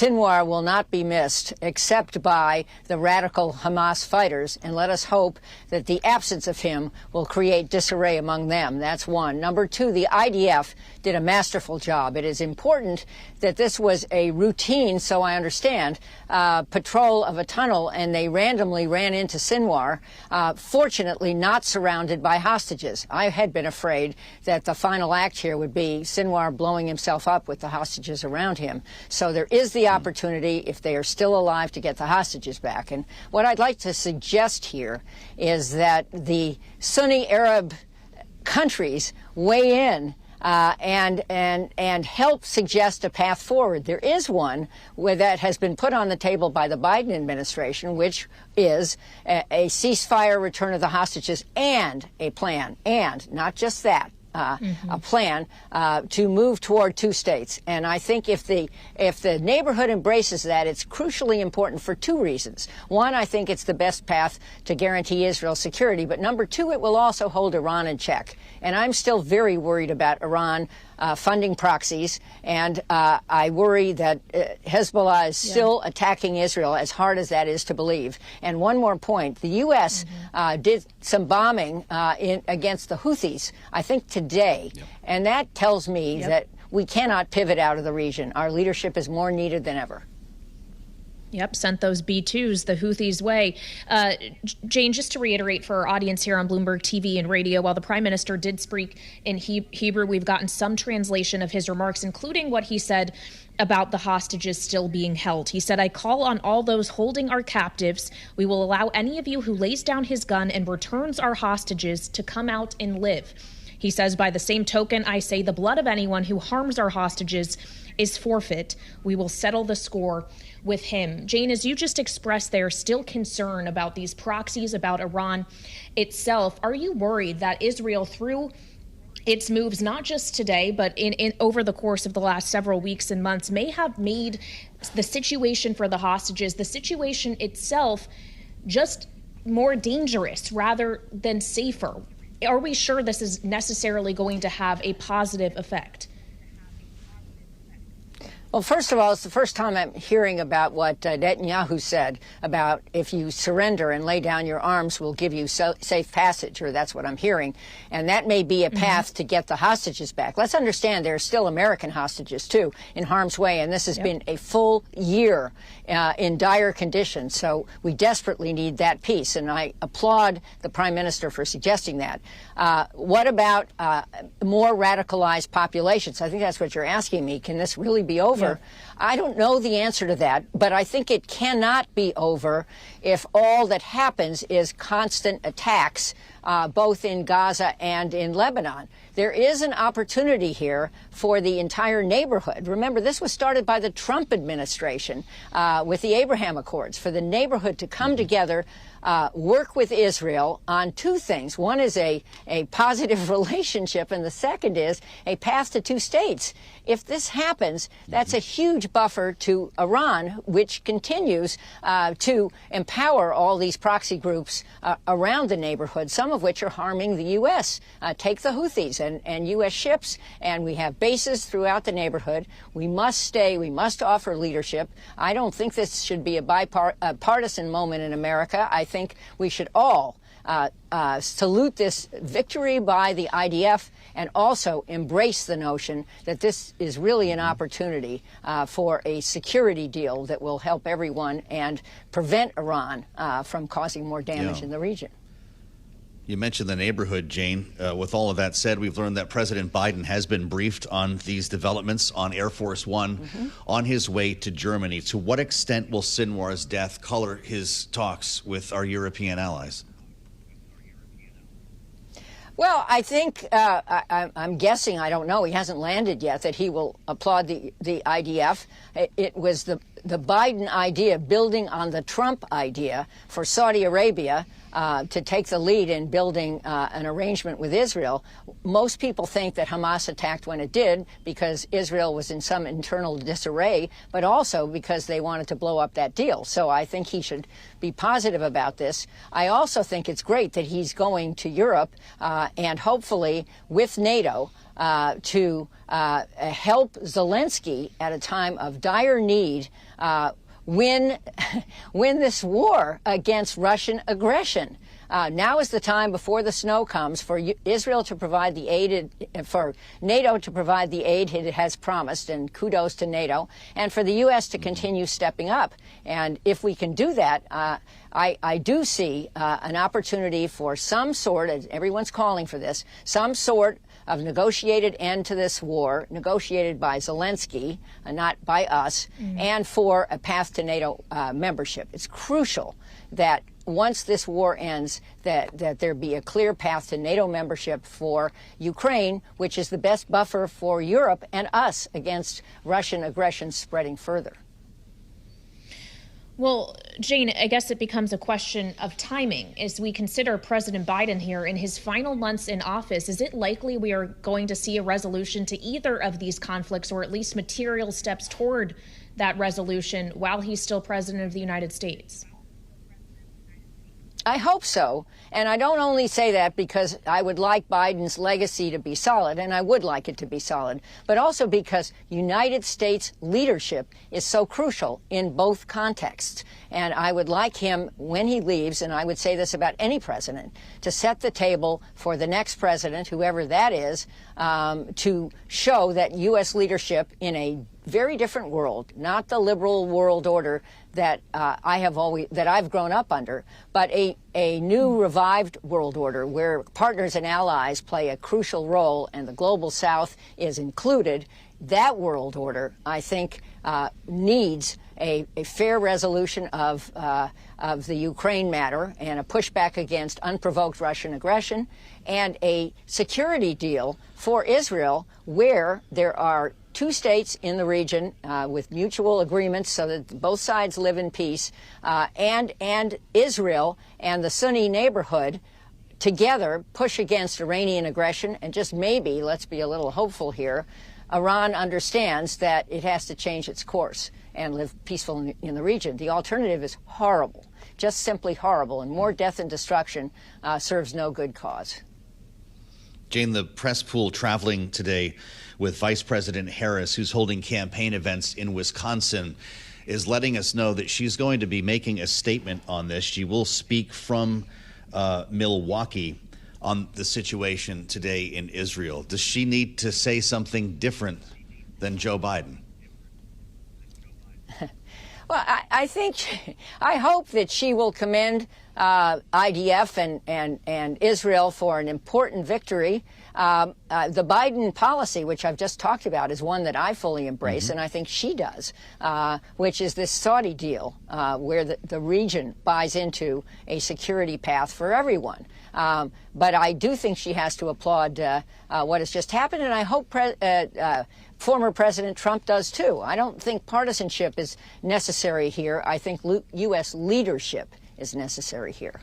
Sinwar will not be missed except by the radical Hamas fighters, and let us hope that the absence of him will create disarray among them. That's one. Number two, the IDF did a masterful job. It is important that this was a routine, so I understand, patrol of a tunnel, and they randomly ran into Sinwar, fortunately not surrounded by hostages. I had been afraid that the final act here would be Sinwar blowing himself up with the hostages around him. So there is the opportunity, if they are still alive, to get the hostages back. And what I'd like to suggest here is that the Sunni Arab countries weigh in and help suggest a path forward. There is one that has been put on the table by the Biden administration, which is a ceasefire, return of the hostages, and a plan, and not just that. A plan to move toward two states. And I think if the neighborhood embraces that, it's crucially important for two reasons. One, I think it's the best path to guarantee Israel's security. But number two, it will also hold Iran in check. And I'm still very worried about Iran funding proxies, and I worry that Hezbollah is still attacking Israel, as hard as that is to believe. And one more point, the U.S. Did some bombing against the Houthis, I think today, and that tells me that we cannot pivot out of the region. Our leadership is more needed than ever. Yep, sent those B-2s the Houthis' way. Jane, just to reiterate for our audience here on Bloomberg TV and radio, while the Prime Minister did speak in Hebrew, we've gotten some translation of his remarks, including what he said about the hostages still being held. He said, "I call on all those holding our captives. We will allow any of you who lays down his gun and returns our hostages to come out and live." He says, by the same token, I say the blood of anyone who harms our hostages is forfeit. We will settle the score with him. Jane, as you just expressed, there's still concern about these proxies, about Iran itself. Are you worried that Israel, through its moves, not just today, but in over the course of the last several weeks and months, may have made the situation for the hostages, the situation itself, just more dangerous rather than safer? Are we sure this is necessarily going to have a positive effect? Well, first of all, it's the first time I'm hearing about what Netanyahu said about if you surrender and lay down your arms, we'll give you safe passage, or that's what I'm hearing. And that may be a path to get the hostages back. Let's understand there are still American hostages, too, in harm's way. And this has been a full year in dire conditions. So we desperately need that piece. And I applaud the Prime Minister for suggesting that. What about more radicalized populations? I think that's what you're asking me. Can this really be over? I don't know the answer to that, but I think it cannot be over if all that happens is constant attacks, both in Gaza and in Lebanon. There is an opportunity here for the entire neighborhood. Remember, this was started by the Trump administration with the Abraham Accords, for the neighborhood to come together, work with Israel on two things. One is a positive relationship, and the second is a path to two states. If this happens, that's a huge buffer to Iran, which continues to empower all these proxy groups around the neighborhood, some of which are harming the U.S. Take the Houthis and U.S. ships, and we have bases throughout the neighborhood. We must stay. We must offer leadership. I don't think this should be a bipartisan moment in America. I think we should all salute this victory by the IDF and also embrace the notion that this is really an opportunity for a security deal that will help everyone and prevent Iran from causing more damage in the region. You mentioned the neighborhood, Jane. With all of that said, we've learned that President Biden has been briefed on these developments on Air Force One on his way to Germany. To what extent will Sinwar's death color his talks with our European allies? Well, I think, I'm guessing, I don't know, he hasn't landed yet, that he will applaud the IDF. It was the Biden idea, building on the Trump idea for Saudi Arabia to take the lead in building an arrangement with Israel. Most people think that Hamas attacked when it did because Israel was in some internal disarray, but also because they wanted to blow up that deal. So I think he should be positive about this. I also think it's great that he's going to Europe and hopefully with NATO to help Zelensky at a time of dire need win this war against Russian aggression. Now is the time before the snow comes for Israel to provide the aid, for NATO to provide the aid it has promised, and kudos to NATO, and for the U.S. to continue stepping up. And if we can do that, I do see an opportunity for some sort, as everyone's calling for this, some sort of negotiated end to this war, negotiated by Zelensky, not by us, and for a path to NATO membership. It's crucial that once this war ends, that there be a clear path to NATO membership for Ukraine, which is the best buffer for Europe and us against Russian aggression spreading further. Well, Jane, I guess it becomes a question of timing as we consider President Biden here in his final months in office. Is it likely we are going to see a resolution to either of these conflicts, or at least material steps toward that resolution while he's still president of the United States? I hope so. And I don't only say that because I would like Biden's legacy to be solid, and I would like it to be solid, but also because United States leadership is so crucial in both contexts. And I would like him, when he leaves, and I would say this about any president, to set the table for the next president, whoever that is, to show that U.S. leadership in a very different world, not the liberal world order that I've grown up under, but a new revived world order where partners and allies play a crucial role and the global South is included. That world order, I think, needs a fair resolution of the Ukraine matter and a pushback against unprovoked Russian aggression, and a security deal for Israel where there are two states in the region with mutual agreements so that both sides live in peace, and Israel and the Sunni neighborhood together push against Iranian aggression. And just maybe, let's be a little hopeful here, Iran understands that it has to change its course and live peaceful in the region. The alternative is horrible, just simply horrible, and more death and destruction serves no good cause. Jane, the press pool traveling today with Vice President Harris, who's holding campaign events in Wisconsin, is letting us know that she's going to be making a statement on this. She will speak from Milwaukee on the situation today in Israel. Does she need to say something different than Joe Biden? Well, I hope that she will commend IDF and Israel for an important victory. The Biden policy, which I've just talked about, is one that I fully embrace, and I think she does, which is this Saudi deal where the region buys into a security path for everyone. But I do think she has to applaud what has just happened, and I hope former President Trump does too. I don't think partisanship is necessary here. I think U.S. leadership is necessary here.